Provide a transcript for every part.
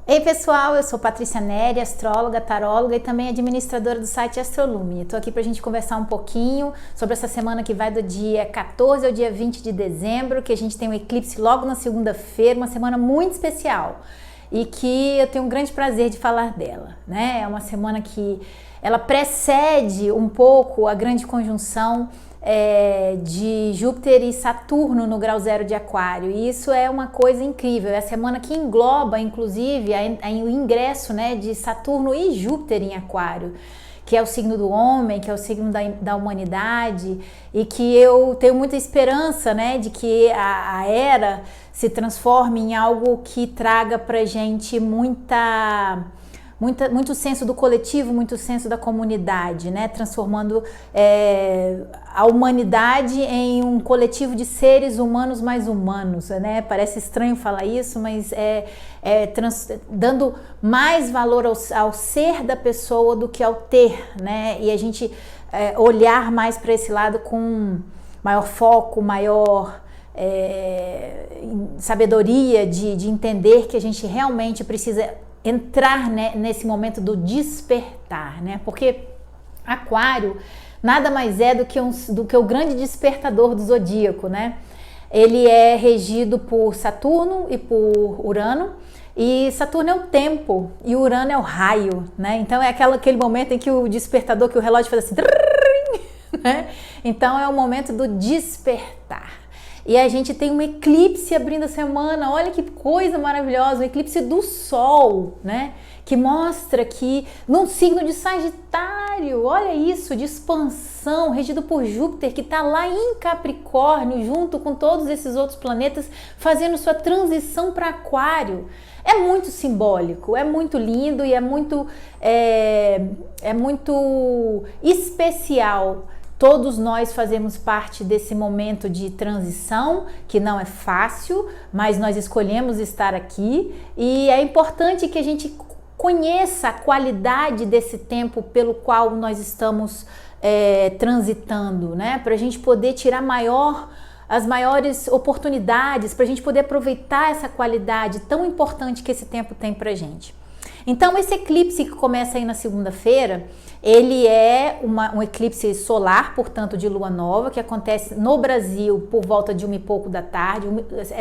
Ei pessoal, eu sou Patrícia Neri, astróloga, taróloga e também administradora do site Astrolume. Estou aqui para a gente conversar um pouquinho sobre essa semana que vai do dia 14 ao dia 20 de dezembro, que a gente tem um eclipse logo na segunda-feira, uma semana muito especial e que eu tenho um grande prazer de falar dela, né? É uma semana que ela precede um pouco a grande conjunção de Júpiter e Saturno no grau zero de Aquário, e isso é uma coisa incrível. É a semana que engloba inclusive o ingresso, né, de Saturno e Júpiter em Aquário, que é o signo do homem, que é o signo da humanidade, e que eu tenho muita esperança, né, de que a era se transforme em algo que traga pra gente muito senso do coletivo, muito senso da comunidade, né? Transformando a humanidade em um coletivo de seres humanos mais humanos, né? Parece estranho falar isso, mas dando mais valor ao ser da pessoa do que ao ter, né? E a gente olhar mais para esse lado com maior foco, maior sabedoria de entender que a gente realmente precisa entrar, né, nesse momento do despertar, né? Porque Aquário nada mais é do que o grande despertador do zodíaco, né? Ele é regido por Saturno e por Urano, e Saturno é o tempo e Urano é o raio, né? Então é aquele momento em que o despertador, que o relógio faz assim, né? Então é o momento do despertar. E a gente tem um eclipse abrindo a semana, olha que coisa maravilhosa, um eclipse do Sol, né? Que mostra que num signo de Sagitário, olha isso, de expansão, regido por Júpiter, que está lá em Capricórnio, junto com todos esses outros planetas, fazendo sua transição para Aquário. É muito simbólico, é muito lindo e é muito especial. Todos nós fazemos parte desse momento de transição, que não é fácil, mas nós escolhemos estar aqui, e é importante que a gente conheça a qualidade desse tempo pelo qual nós estamos transitando, né? Para a gente poder tirar as maiores oportunidades, para a gente poder aproveitar essa qualidade tão importante que esse tempo tem para a gente. Então esse eclipse que começa aí na segunda-feira, ele é um eclipse solar, portanto de lua nova, que acontece no Brasil por volta de 1 e pouco da tarde.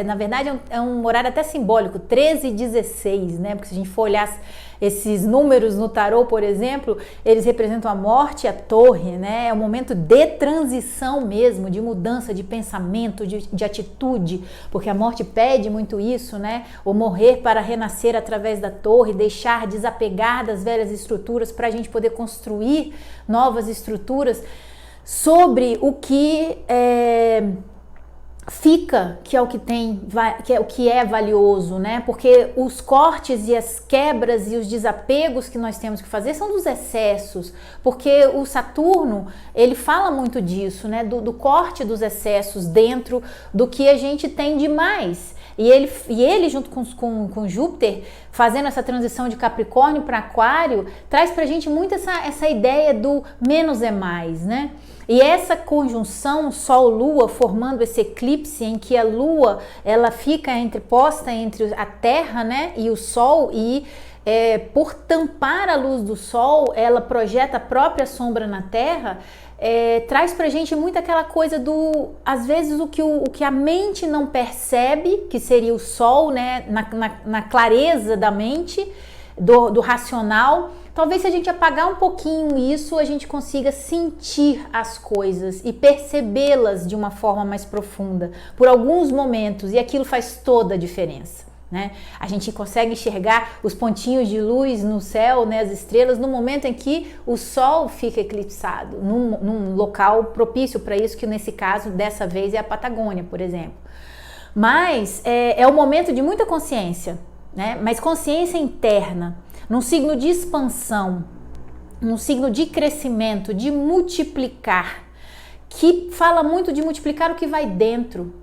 Na verdade é um horário até simbólico, 13h16, né? Porque se a gente for olhar esses números no tarô, por exemplo, eles representam a morte e a torre, né? É um momento de transição mesmo, de mudança de pensamento, de atitude, porque a morte pede muito isso, né? O morrer para renascer através da torre, deixar, desapegar das velhas estruturas para a gente poder construir novas estruturas sobre o que fica, que é o que tem, que é o que é valioso, né? Porque os cortes e as quebras e os desapegos que nós temos que fazer são dos excessos, porque o Saturno, ele fala muito disso, né? Do corte dos excessos dentro do que a gente tem de mais. E ele junto com Júpiter, fazendo essa transição de Capricórnio para Aquário, traz pra gente muito essa ideia do menos é mais, né? E essa conjunção Sol-Lua formando esse eclipse em que a Lua ela fica posta entre a Terra, né, e o Sol, e por tampar a luz do Sol, ela projeta a própria sombra na Terra. Traz pra gente muito aquela coisa às vezes o que a mente não percebe, que seria o Sol, né, na clareza da mente, do racional. Talvez se a gente apagar um pouquinho isso, a gente consiga sentir as coisas e percebê-las de uma forma mais profunda, por alguns momentos, e aquilo faz toda a diferença, né? A gente consegue enxergar os pontinhos de luz no céu, né, as estrelas, no momento em que o Sol fica eclipsado, num local propício para isso, que nesse caso, dessa vez, é a Patagônia, por exemplo. Mas é um momento de muita consciência, né? Mas consciência interna, num signo de expansão, num signo de crescimento, de multiplicar, que fala muito de multiplicar o que vai dentro,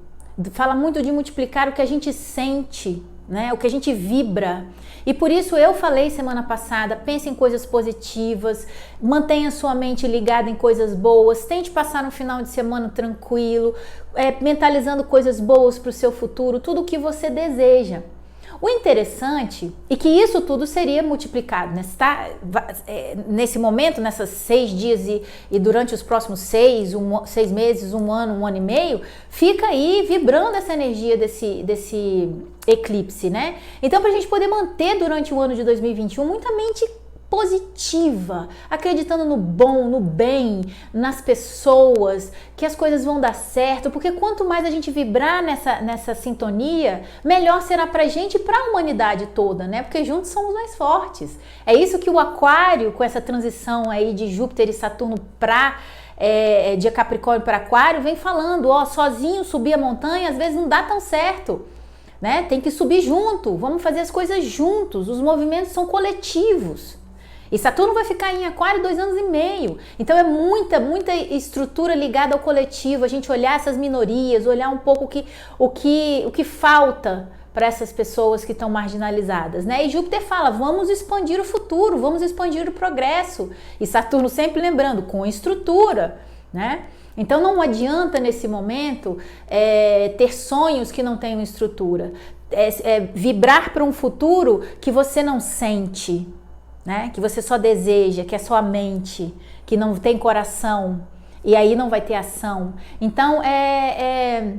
fala muito de multiplicar o que a gente sente, né? O que a gente vibra. E por isso eu falei semana passada, pense em coisas positivas, mantenha sua mente ligada em coisas boas, tente passar um final de semana tranquilo, mentalizando coisas boas para o seu futuro, tudo o que você deseja. o interessante é que isso tudo seria multiplicado, né? Nesse momento, nessas 6 dias e durante os próximos 6 meses, 1 ano, 1 ano e meio, fica aí vibrando essa energia desse eclipse, né? Então, para a gente poder manter durante o ano de 2021 muita mente positiva, acreditando no bom, no bem, nas pessoas, que as coisas vão dar certo, porque quanto mais a gente vibrar nessa sintonia, melhor será pra gente e pra humanidade toda, né? Porque juntos somos mais fortes. É isso que o Aquário, com essa transição aí de Júpiter e Saturno de Capricórnio para Aquário, vem falando, ó, sozinho subir a montanha às vezes não dá tão certo, né? Tem que subir junto, vamos fazer as coisas juntos, os movimentos são coletivos. E Saturno vai ficar em Aquário 2 anos e meio. Então é muita estrutura ligada ao coletivo, a gente olhar essas minorias, olhar um pouco o que falta para essas pessoas que estão marginalizadas, né? E Júpiter fala, vamos expandir o futuro, vamos expandir o progresso. E Saturno sempre lembrando, com estrutura, né? Então não adianta nesse momento ter sonhos que não tenham estrutura, vibrar para um futuro que você não sente, né? Que você só deseja, que é só a mente, que não tem coração, e aí não vai ter ação. Então é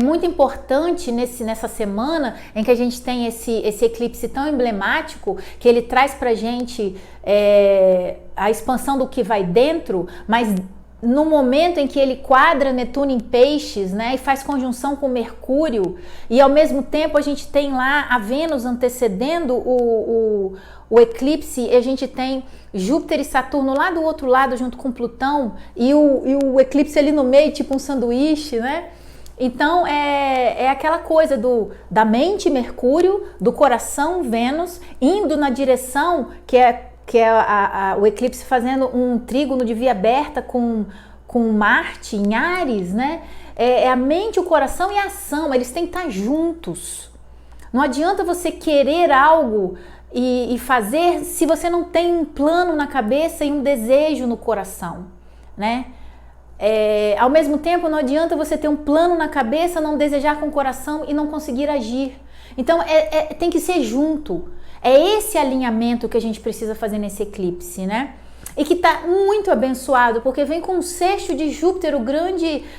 muito importante nessa semana em que a gente tem esse eclipse tão emblemático, que ele traz pra gente a expansão do que vai dentro, mas no momento em que ele quadra Netuno em Peixes, né, e faz conjunção com Mercúrio, e ao mesmo tempo a gente tem lá a Vênus antecedendo o eclipse, e a gente tem Júpiter e Saturno lá do outro lado junto com Plutão, e o eclipse ali no meio, tipo um sanduíche, né? Então é aquela coisa da mente Mercúrio, do coração Vênus, indo na direção que é o eclipse fazendo um trígono de via aberta com Marte em Áries, né? É a mente, o coração e a ação, eles têm que estar juntos. Não adianta você querer algo e fazer se você não tem um plano na cabeça e um desejo no coração, né? Ao mesmo tempo, não adianta você ter um plano na cabeça, não desejar com o coração e não conseguir agir. Então, tem que ser junto. É esse alinhamento que a gente precisa fazer nesse eclipse, né? E que está muito abençoado, porque vem com o sexto de Júpiter,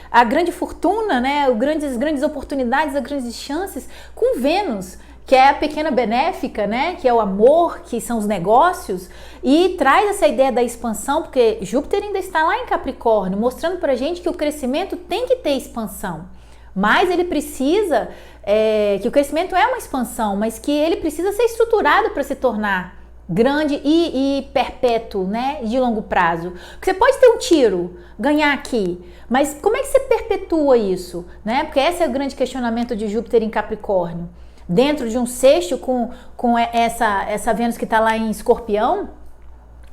a grande fortuna, né? As grandes oportunidades, as grandes chances, com Vênus, que é a pequena benéfica, né? Que é o amor, que são os negócios, e traz essa ideia da expansão, porque Júpiter ainda está lá em Capricórnio, mostrando pra gente que o crescimento tem que ter expansão, mas ele precisa, que o crescimento é uma expansão, mas que ele precisa ser estruturado para se tornar grande e perpétuo, né? De longo prazo. Porque você pode ter um tiro, ganhar aqui, mas como é que você perpetua isso, né? Porque esse é o grande questionamento de Júpiter em Capricórnio. Dentro de um sexto com essa Vênus que está lá em Escorpião,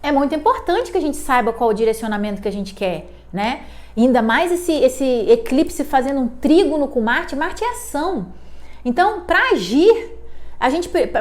é muito importante que a gente saiba qual o direcionamento que a gente quer, né? Ainda mais esse eclipse fazendo um trígono com Marte. Marte é ação. Então, para agir,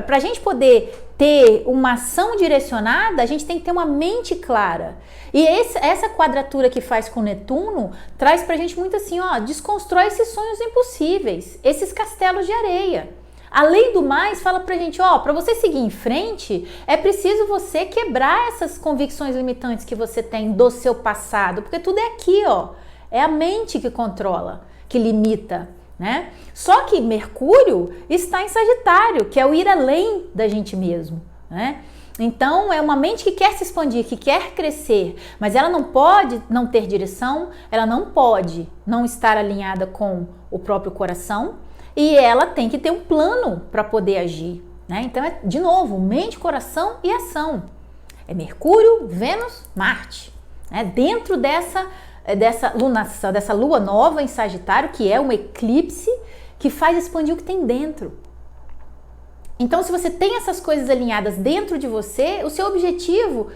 para a gente poder ter uma ação direcionada, a gente tem que ter uma mente clara. E essa quadratura que faz com Netuno traz para a gente muito assim, ó, desconstrói esses sonhos impossíveis, esses castelos de areia. Além do mais, fala pra gente, ó, para você seguir em frente, é preciso você quebrar essas convicções limitantes que você tem do seu passado, porque tudo é aqui, ó, é a mente que controla, que limita, né? Só que Mercúrio está em Sagitário, que é o ir além da gente mesmo, né? Então é uma mente que quer se expandir, que quer crescer, mas ela não pode não ter direção, ela não pode não estar alinhada com o próprio coração, e ela tem que ter um plano para poder agir, né? Então é, de novo, mente, coração e ação. É Mercúrio, Vênus, Marte, né? Dentro dessa lunação, dessa lua nova em Sagitário, que é um eclipse que faz expandir o que tem dentro. Então, se você tem essas coisas alinhadas dentro de você, o seu objetivo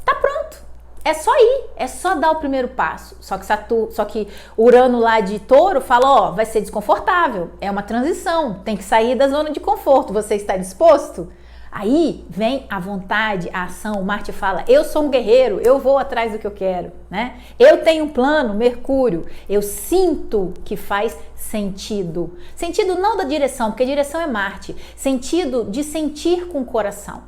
tá pronto. É só ir, é só dar o primeiro passo. Só que Urano lá de Touro fala, ó, vai ser desconfortável, é uma transição, tem que sair da zona de conforto. Você está disposto? Aí vem a vontade, a ação. O Marte fala, eu sou um guerreiro, eu vou atrás do que eu quero, né? Eu tenho um plano, Mercúrio, eu sinto que faz sentido. Sentido não da direção, porque a direção é Marte. Sentido de sentir com o coração,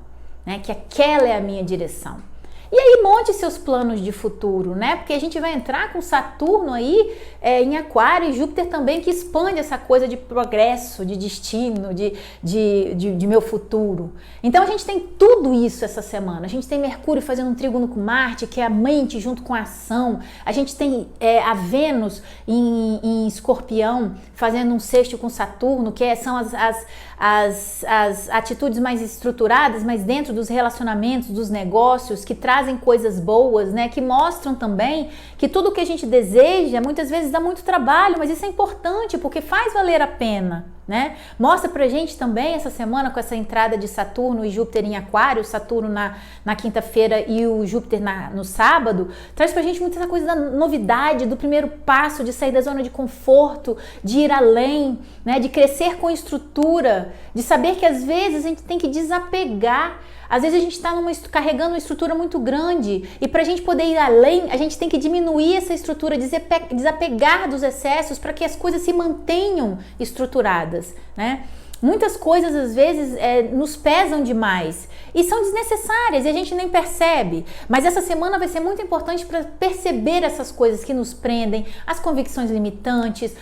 né? Que aquela é a minha direção. E aí monte seus planos de futuro, né? Porque a gente vai entrar com Saturno aí em Aquário e Júpiter também, que expande essa coisa de progresso, de destino, de meu futuro. Então a gente tem tudo isso essa semana. A gente tem Mercúrio fazendo um trígono com Marte, que é a mente junto com a ação. A gente tem a Vênus em Escorpião fazendo um sexto com Saturno, que são as atitudes mais estruturadas, mas dentro dos relacionamentos, dos negócios, que trazem coisas boas, né? Que mostram também que tudo que a gente deseja, muitas vezes dá muito trabalho, mas isso é importante, porque faz valer a pena, né? Mostra pra gente também essa semana, com essa entrada de Saturno e Júpiter em Aquário, Saturno na quinta-feira e o Júpiter no sábado, traz pra gente muita coisa da novidade, do primeiro passo, de sair da zona de conforto, de ir além, né? De crescer com estrutura, de saber que às vezes a gente tem que desapegar. Às vezes a gente está carregando uma estrutura muito grande e para a gente poder ir além, a gente tem que diminuir essa estrutura, desapegar dos excessos para que as coisas se mantenham estruturadas, né? Muitas coisas às vezes nos pesam demais e são desnecessárias e a gente nem percebe, mas essa semana vai ser muito importante para perceber essas coisas que nos prendem, as convicções limitantes,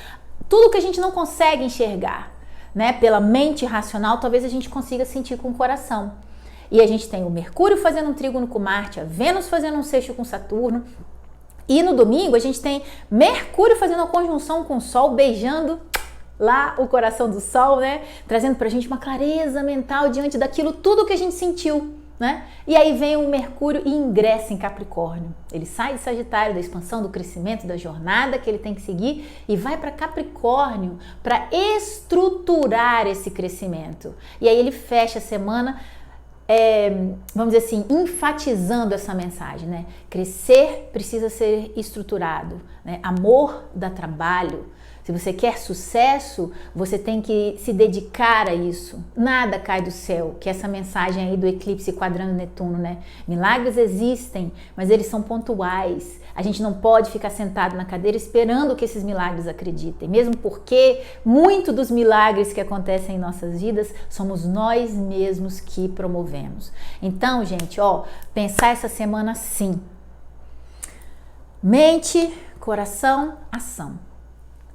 tudo que a gente não consegue enxergar, né? Pela mente racional, talvez a gente consiga sentir com o coração. E a gente tem o Mercúrio fazendo um trígono com Marte, a Vênus fazendo um sexto com Saturno. E no domingo a gente tem Mercúrio fazendo uma conjunção com o Sol, beijando lá o coração do Sol, né? Trazendo pra gente uma clareza mental diante daquilo tudo que a gente sentiu, né? E aí vem o Mercúrio e ingressa em Capricórnio. Ele sai de Sagitário, da expansão, do crescimento, da jornada que ele tem que seguir e vai para Capricórnio para estruturar esse crescimento. E aí ele fecha a semana vamos dizer assim, enfatizando essa mensagem, né? Crescer precisa ser estruturado, né? Amor dá trabalho. Se você quer sucesso, você tem que se dedicar a isso. Nada cai do céu, que é essa mensagem aí do eclipse quadrando Netuno, né? Milagres existem, mas eles são pontuais. A gente não pode ficar sentado na cadeira esperando que esses milagres acreditem, mesmo porque muito dos milagres que acontecem em nossas vidas somos nós mesmos que promovemos. Então, gente, pensar essa semana assim: mente, coração, ação.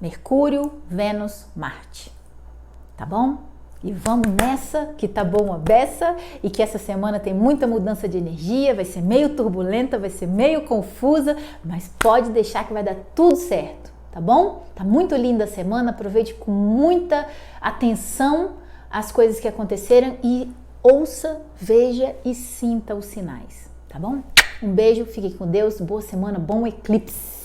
Mercúrio, Vênus, Marte. Tá bom? E vamos nessa, que tá bom a beça, e que essa semana tem muita mudança de energia, vai ser meio turbulenta, vai ser meio confusa, mas pode deixar que vai dar tudo certo, tá bom? Tá muito linda a semana, aproveite com muita atenção as coisas que aconteceram e ouça, veja e sinta os sinais, tá bom? Um beijo, fiquem com Deus, boa semana, bom eclipse!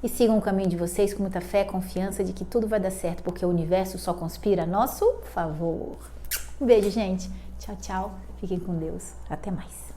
E sigam o caminho de vocês com muita fé, confiança de que tudo vai dar certo, porque o universo só conspira a nosso favor. Um beijo, gente. Tchau, tchau. Fiquem com Deus. Até mais.